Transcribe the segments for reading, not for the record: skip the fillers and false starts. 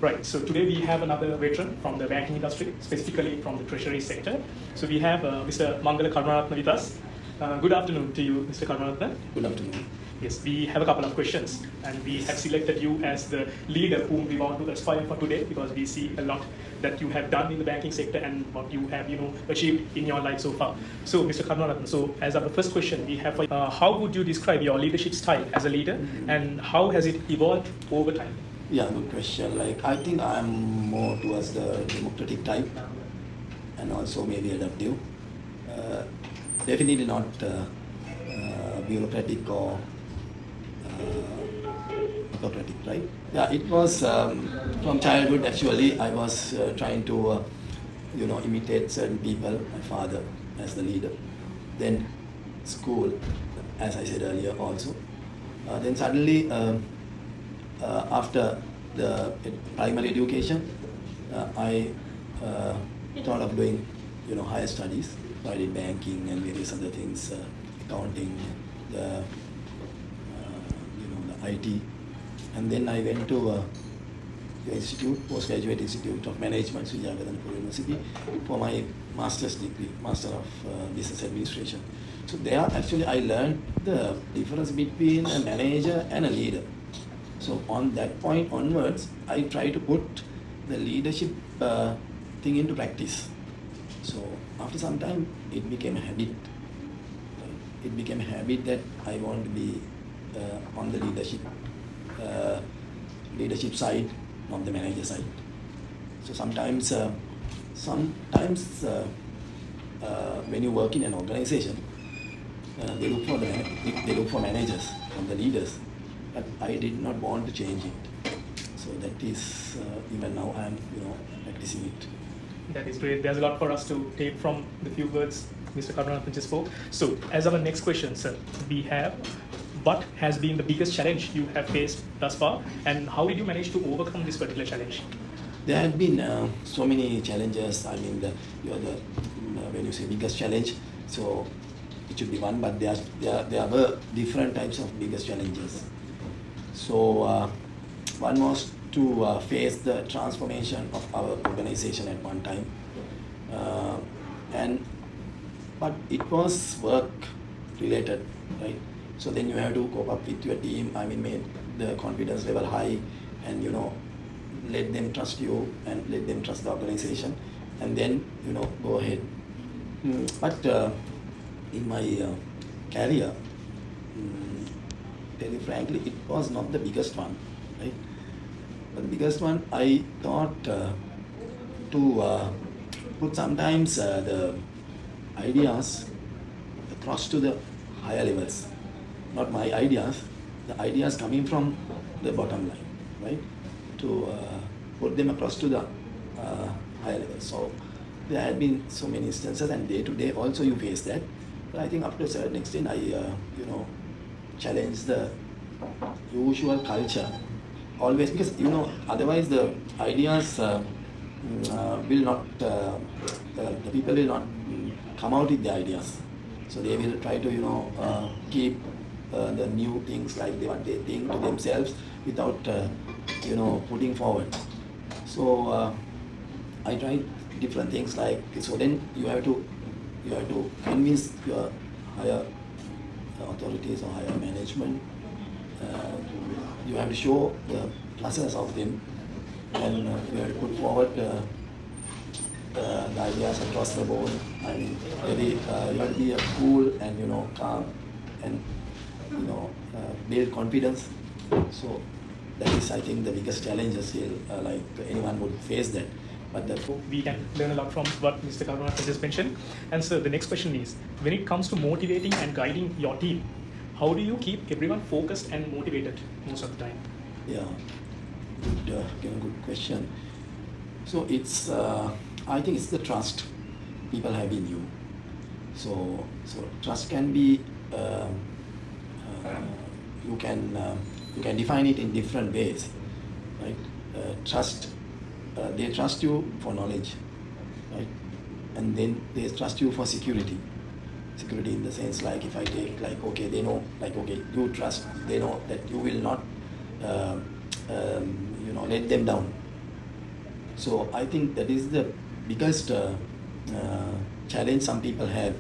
Right. So today we have another veteran from the banking industry, specifically from the treasury sector. So we have Mr. Mangala Karmaratna with us. Good afternoon to you, Mr. Karmaratna. Good afternoon. Yes, we have a couple of questions, and we have selected you as the leader whom we want to aspire for today, because we see a lot that you have done in the banking sector and what you have, achieved in your life so far. So, Mr. Karmaratna, so as our first question, we have how would you describe your leadership style as a leader, and how has it evolved over time? Yeah, good question. Like, I think I'm more towards the democratic type and also maybe adaptive. Definitely not bureaucratic or autocratic, right? Yeah, it was from childhood actually. I was trying to, imitate certain people, my father as the leader. Then school, as I said earlier also. Then suddenly, after the primary education, I thought of doing, higher studies. So I did banking and various other things, accounting, the IT, and then I went to the institute, postgraduate institute of management, Srijagadhanapur University, for my master's degree, master of business administration. So there actually I learned the difference between a manager and a leader. So on that point onwards, I try to put the leadership thing into practice. So after some time, it became a habit. It became a habit that I want to be on the leadership side, not the manager side. So sometimes when you work in an organization, they look for managers and the leaders, but I did not want to change it. So that is even now I am practicing it. That is great. There's a lot for us to take from the few words Mr. Karmaratna just spoke. So, as our next question, sir, we have what has been the biggest challenge you have faced thus far, and how did you manage to overcome this particular challenge? There have been so many challenges. I mean, when you say biggest challenge, so it should be one, but there were different types of biggest challenges. So one was to face the transformation of our organization at one time, but it was work related, right? So then you have to cope up with your team. I mean, make the confidence level high, and let them trust you and let them trust the organization, and then go ahead. But in my career, tell you frankly, it was not the biggest one, right? But the biggest one, I thought to put sometimes the ideas across to the higher levels. Not my ideas, the ideas coming from the bottom line, right? To put them across to the higher levels. So there had been so many instances, and day to day also you face that. But I think up to a certain extent, I challenge the usual culture always, because otherwise the ideas will not the people will not come out with the ideas, so they will try to keep the new things like what they think to themselves without putting forward. So I tried different things like so. Then you have to convince your higher authorities or higher management. You have to show the pluses of them, and you have to put forward the ideas across the board. I mean, you have to be cool and calm and build confidence. So that is, I think, the biggest challenge still. Like anyone would face that. But we can learn a lot from what Mr. Karmaratna just mentioned. And so the next question is, when it comes to motivating and guiding your team, how do you keep everyone focused and motivated most of the time? Yeah, good question. So it's I think it's the trust people have in you. So trust can be you can define it in different ways, right? Trust, they trust you for knowledge, right? And then they trust you for security. Security in the sense, like if I take okay, they know, okay, you trust, they know that you will not let them down. So I think that is the biggest challenge some people have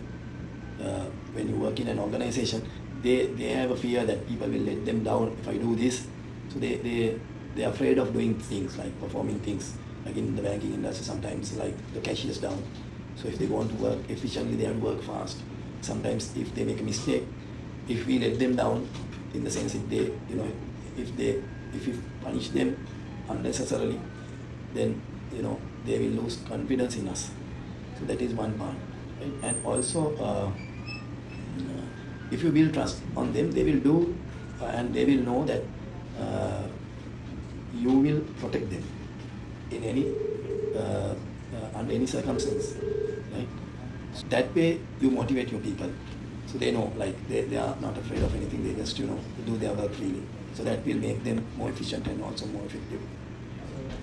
when you work in an organization. They have a fear that people will let them down if I do this. So they're afraid of doing things like performing things. Like in the banking industry, sometimes like the cashiers down. So if they want to work efficiently, they have to work fast. Sometimes if they make a mistake, if we let them down, in the sense if they, you know, if we punish them unnecessarily, then you know they will lose confidence in us. So that is one part, right? And also, if you build trust on them, they will do, and they will know that you will protect them in any under any circumstance, right? So that way you motivate your people, so they know like they are not afraid of anything. They just do their work freely. So that will make them more efficient and also more effective.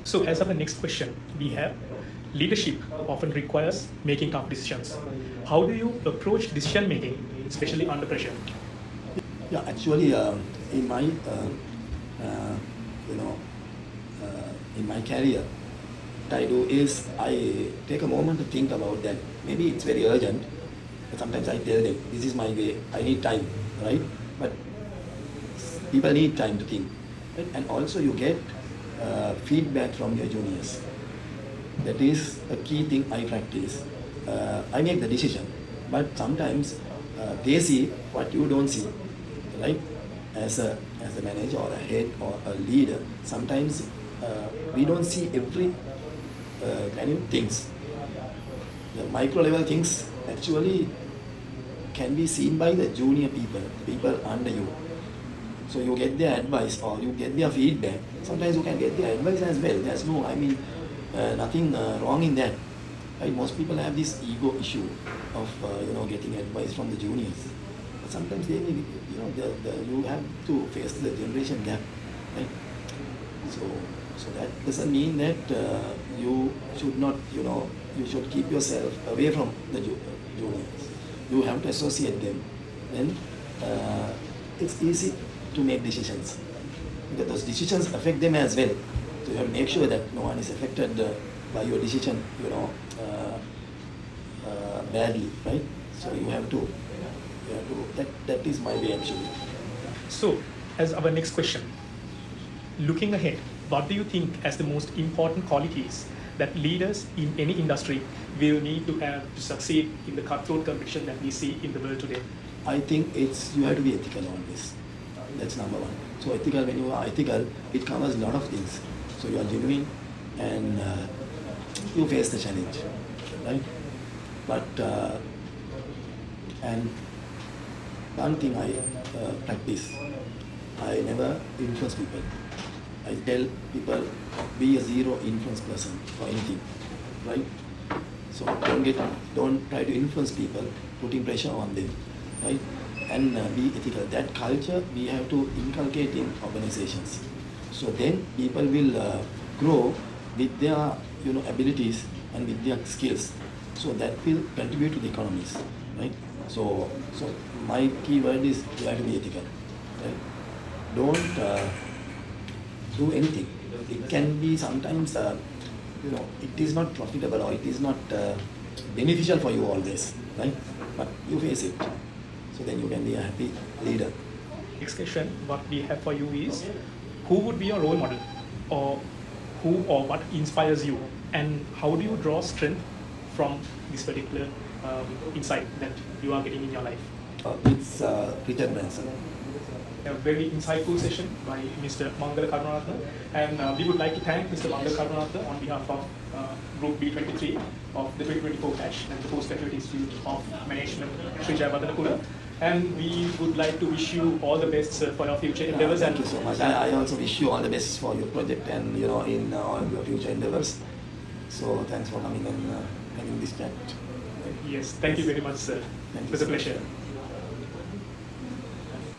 So as our next question, we have leadership often requires making tough decisions. How do you approach decision making, especially under pressure? Yeah, actually, in my in my career, what I do is I take a moment to think about that. Maybe it's very urgent, but sometimes I tell them, this is my way, I need time, right? But people need time to think, right? And also you get feedback from your juniors. That is a key thing I practice. I make the decision, but sometimes they see what you don't see, right? As a manager or a head or a leader, sometimes we don't see every kind of things. The micro level things actually can be seen by the junior people, people under you. So you get their advice or you get their feedback. Sometimes you can get their advice as well. There's no, nothing wrong in that. Right? Most people have this ego issue of getting advice from the juniors. But sometimes they may be, you have to face the generation gap, right? So that doesn't mean that you should not, you should keep yourself away from the juniors. You have to associate them. Then it's easy to make decisions, because those decisions affect them as well. So you have to make sure that no one is affected by your decision, badly, right? So you have to that is my way actually. So as our next question, looking ahead, what do you think as the most important qualities that leaders in any industry will need to have to succeed in the cutthroat competition that we see in the world today? I think you have to be ethical always. That's number one. So ethical, when you are ethical, it covers a lot of things. So you are genuine and you face the challenge, right? But and one thing I practice, I never influence people. I tell people, be a zero influence person for anything, right? So don't try to influence people, putting pressure on them, right? And be ethical. That culture we have to inculcate in organizations. So then people will grow with their abilities and with their skills. So that will contribute to the economies, right? So my key word is you have to be ethical, right? Don't do anything. It can be sometimes it is not profitable or it is not beneficial for you always, right? But you face it. So then you can be a happy leader. Next question, what we have for you is, who would be your role model, or who or what inspires you, and how do you draw strength from this particular insight that you are getting in your life? It's Richard Branson. A very insightful session by Mr. Mangala Karunaratne, and we would like to thank Mr. Mangala Karunaratne on behalf of Group B23 of the 2024 batch and the Postgraduate Institute of Management, Sri Jayawardena. And we would like to wish you all the best, sir, for your future endeavors. Thank you so much. I also wish you all the best for your project and in all your future endeavors. So thanks for coming and having this chat. Yes, thank you very much, sir. Thank you. It was a pleasure.